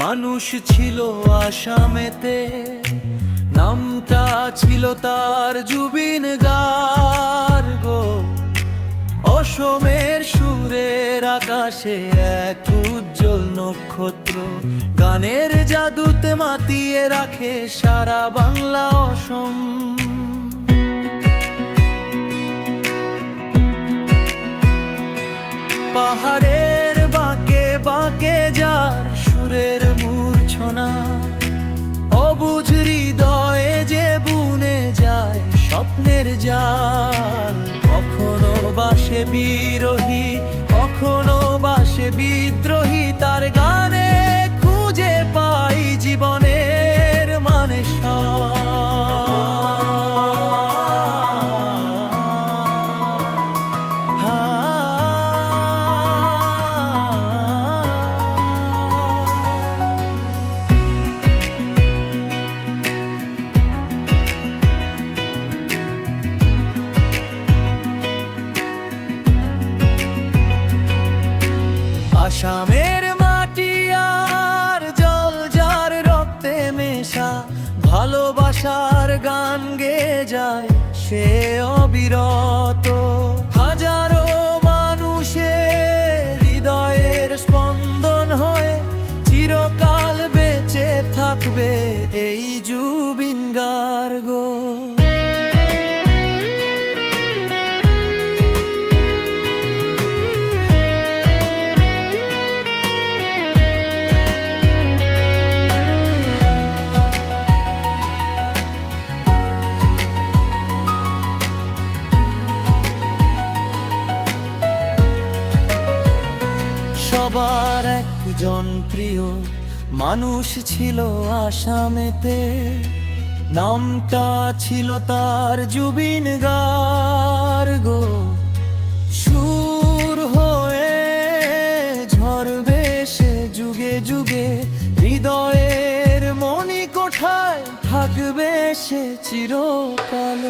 মানুষ ছিল আসামেতে, নামটা ছিল তার জুবিন গার্গ। অসমের সুরের আকাশে এক উজ্জ্বল নক্ষত্র, গানের জাদুতে মাতিয়ে রাখে সারা বাংলা অসম। পাহাড়ের বাঁকে বাঁকে যার সুরের মূর্ছনা, অবুঝ হৃদয়ে যে বুনে যায় স্বপ্নের জাল। কখনো বাসে বিরোহী, কখনো বাসে বিদ্রোহী, তার গানে খুঁজে পাই জীবনের মানে আসামের মাটি আর জল যার রক্তে মেশা, ভালোবাসার গান গেয়ে যায় সে অবিরত। হাজারো মানুষের হৃদয়ের স্পন্দন হয়ে চিরকাল বেঁচে থাকবে এই জুবিন গার্গ। সবার একজন প্রিয় মানুষ ছিল আসামেতে, নামটা ছিল তার জুবিন গার্গ। সুর হয়ে ঝরবে সে যুগে যুগে, হৃদয়ের মণিকোঠায় থাকবে সে চিরকাল।